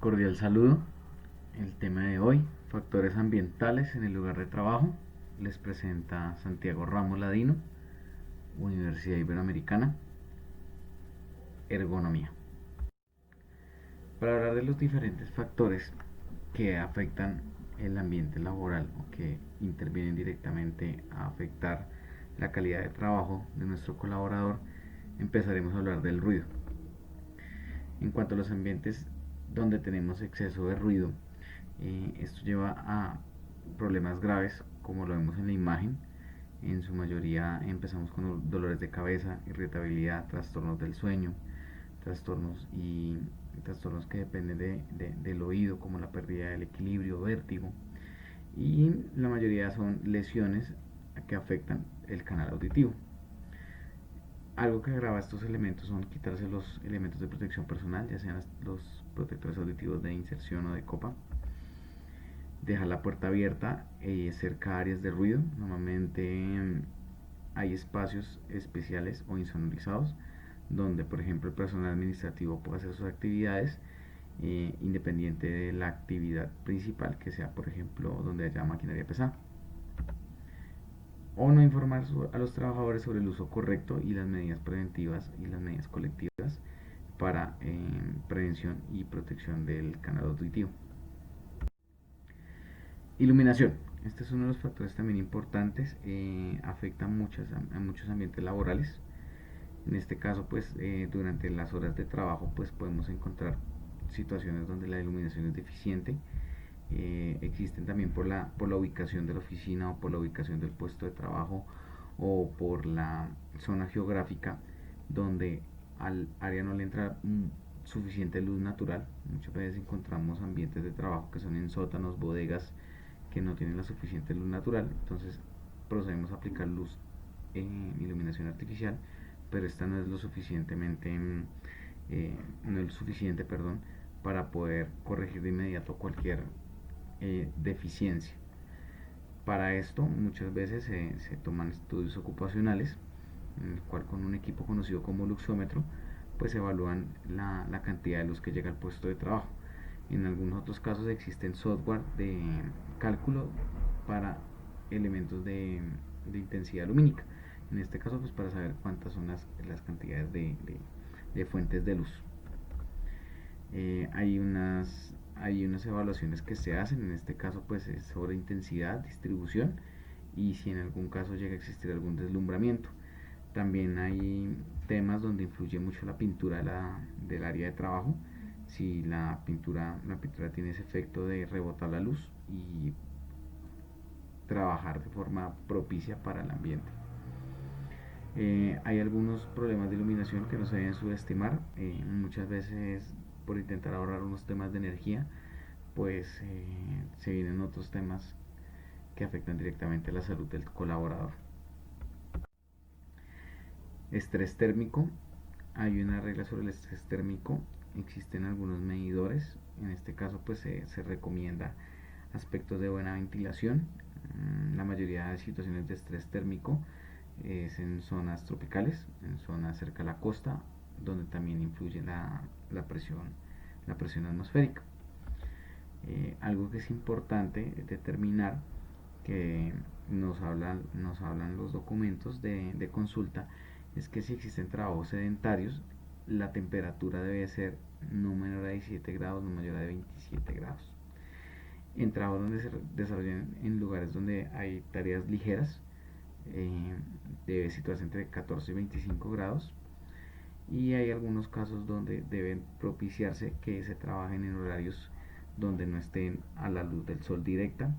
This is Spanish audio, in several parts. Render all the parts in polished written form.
Cordial saludo. El tema de hoy, factores ambientales en el lugar de trabajo. Les presenta Santiago Ramos Ladino, Universidad Iberoamericana, Ergonomía. Para hablar de los diferentes factores que afectan el ambiente laboral o que intervienen directamente a afectar la calidad de trabajo de nuestro colaborador, empezaremos a hablar del ruido. En cuanto a los ambientes donde tenemos exceso de ruido, esto lleva a problemas graves, como lo vemos en la imagen. En su mayoría empezamos con dolores de cabeza, irritabilidad, trastornos del sueño, trastornos y trastornos que dependen del oído, como la pérdida del equilibrio, vértigo. Y la mayoría son lesiones que afectan el canal auditivo. Algo que agrava estos elementos son quitarse los elementos de protección personal, ya sean los protectores auditivos de inserción o de copa, dejar la puerta abierta cerca de áreas de ruido. Normalmente hay espacios especiales o insonorizados donde, por ejemplo, el personal administrativo puede hacer sus actividades independiente de la actividad principal, que sea, por ejemplo, donde haya maquinaria pesada. O no informar a los trabajadores sobre el uso correcto y las medidas preventivas y las medidas colectivas para prevención y protección del canal auditivo. Iluminación. Este es uno de los factores también importantes, afecta a muchos ambientes laborales. En este caso, pues durante las horas de trabajo, pues podemos encontrar situaciones donde la iluminación es deficiente. Existen también por la ubicación de la oficina o por la ubicación del puesto de trabajo o por la zona geográfica donde al área no le entra suficiente luz natural. Muchas veces encontramos ambientes de trabajo que son en sótanos, bodegas, que no tienen la suficiente luz natural. Entonces procedemos a aplicar luz en iluminación artificial, pero esta no es lo suficientemente no es suficiente, perdón, para poder corregir de inmediato cualquier deficiencia. Para esto muchas veces se toman estudios ocupacionales, en el cual con un equipo conocido como luxómetro pues evalúan la cantidad de luz que llega al puesto de trabajo. En algunos otros casos existen software de cálculo para elementos de intensidad lumínica. En este caso, pues para saber cuántas son las cantidades de fuentes de luz. Hay unas evaluaciones que se hacen, en este caso pues es sobre intensidad, distribución y si en algún caso llega a existir algún deslumbramiento. También hay temas donde influye mucho la pintura del área de trabajo. Si la pintura tiene ese efecto de rebotar la luz y trabajar de forma propicia para el ambiente. Hay algunos problemas de iluminación que no se deben subestimar. Muchas veces por intentar ahorrar unos temas de energía, pues se vienen otros temas que afectan directamente a la salud del colaborador. Estrés térmico. Hay una regla sobre el estrés térmico. Existen algunos medidores. En este caso pues se recomienda aspectos de buena ventilación. La mayoría de situaciones de estrés térmico es en zonas tropicales, en zonas cerca a la costa, donde también influye la presión atmosférica. Algo que es importante determinar, que nos hablan los documentos de consulta, es que si existen trabajos sedentarios, la temperatura debe ser no menor a 17 grados, no mayor a 27 grados. En trabajos donde se desarrollan en lugares donde hay tareas ligeras, debe situarse entre 14 y 25 grados. Y hay algunos casos donde deben propiciarse que se trabajen en horarios donde no estén a la luz del sol directa,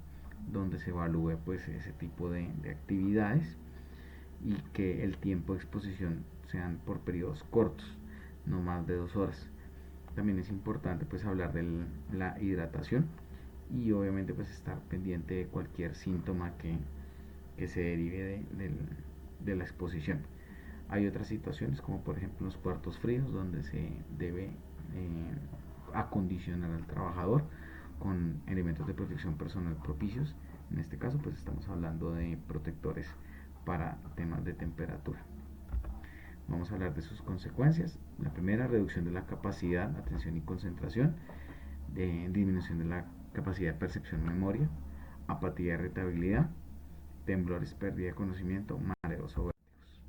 donde se evalúe pues ese tipo de actividades y que el tiempo de exposición sean por periodos cortos, no más de 2 horas. También es importante pues hablar de la hidratación y obviamente pues estar pendiente de cualquier síntoma que se derive de la exposición. Hay otras situaciones como por ejemplo los cuartos fríos donde se debe acondicionar al trabajador con elementos de protección personal propicios. En este caso pues estamos hablando de protectores para temas de temperatura. Vamos a hablar de sus consecuencias. La primera, reducción de la capacidad, atención y concentración. disminución de la capacidad de percepción, memoria, apatía, irritabilidad, temblores, pérdida de conocimiento, mareos o vértigos.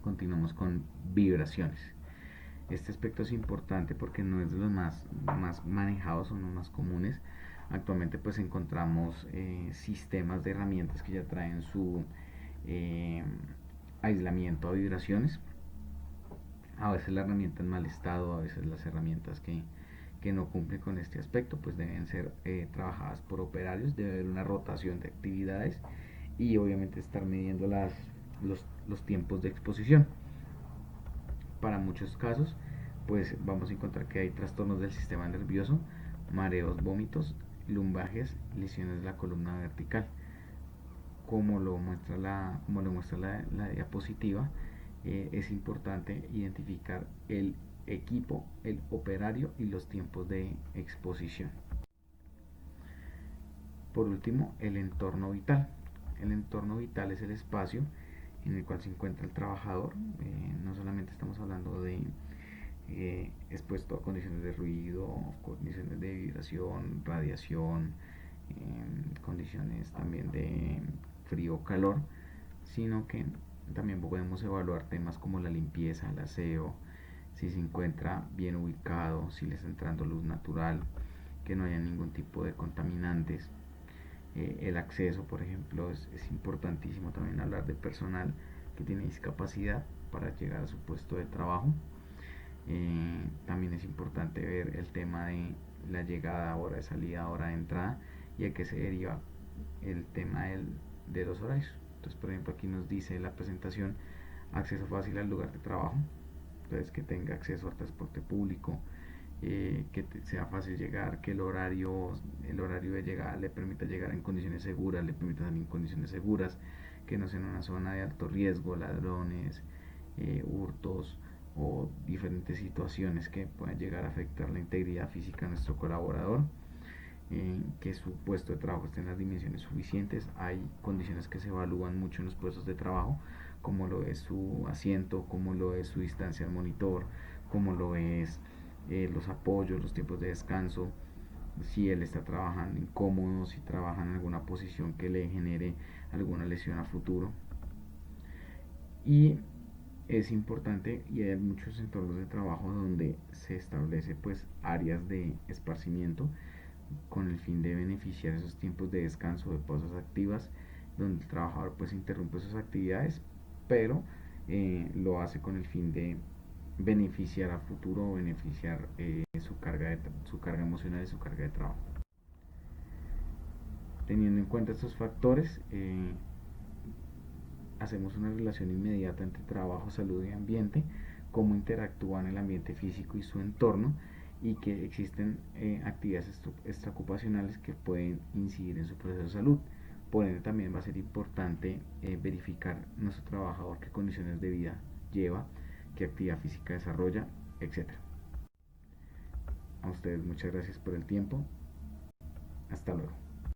Continuamos con vibraciones. Este aspecto es importante porque no es de los más manejados o los más comunes. Actualmente pues encontramos sistemas de herramientas que ya traen su eh, aislamiento a vibraciones. A veces la herramienta en mal estado, a veces las herramientas que no cumplen con este aspecto pues deben ser trabajadas por operarios, debe haber una rotación de actividades y obviamente estar midiendo los tiempos de exposición. Para muchos casos pues vamos a encontrar que hay trastornos del sistema nervioso, mareos, vómitos, lumbajes, lesiones de la columna vertical. Como lo muestra la diapositiva, es importante identificar el equipo, el operario y los tiempos de exposición. Por último, el entorno vital. El entorno vital es el espacio en el cual se encuentra el trabajador. No solamente estamos hablando de expuesto a condiciones de ruido, condiciones de vibración, radiación, condiciones también de frío o calor, sino que también podemos evaluar temas como la limpieza, el aseo, si se encuentra bien ubicado, si le está entrando luz natural, que no haya ningún tipo de contaminantes. El acceso, por ejemplo, es importantísimo también hablar de personal que tiene discapacidad para llegar a su puesto de trabajo. También es importante ver el tema de la llegada, hora de salida, hora de entrada y a qué se deriva el tema de los horarios. Entonces, por ejemplo, aquí nos dice la presentación acceso fácil al lugar de trabajo, entonces que tenga acceso al transporte público, que sea fácil llegar, que el horario de llegada le permita llegar en condiciones seguras, le permita salir en condiciones seguras, que no sea en una zona de alto riesgo, ladrones, hurtos o diferentes situaciones que puedan llegar a afectar la integridad física de nuestro colaborador. Que su puesto de trabajo esté en las dimensiones suficientes. Hay condiciones que se evalúan mucho en los puestos de trabajo, como lo es su asiento, como lo es su distancia al monitor, como lo es los apoyos, los tiempos de descanso, si él está trabajando incómodo, si trabaja en alguna posición que le genere alguna lesión a futuro. Y es importante, y hay muchos entornos de trabajo donde se establece pues áreas de esparcimiento con el fin de beneficiar esos tiempos de descanso, de pausas activas, donde el trabajador pues interrumpe sus actividades, pero lo hace con el fin de beneficiar a futuro o beneficiar su carga emocional y su carga de trabajo. Teniendo en cuenta estos factores, hacemos una relación inmediata entre trabajo, salud y ambiente, cómo interactúan el ambiente físico y su entorno, y que existen actividades extraocupacionales que pueden incidir en su proceso de salud. Por ende, también va a ser importante verificar nuestro trabajador qué condiciones de vida lleva, qué actividad física desarrolla, etc. A ustedes muchas gracias por el tiempo. Hasta luego.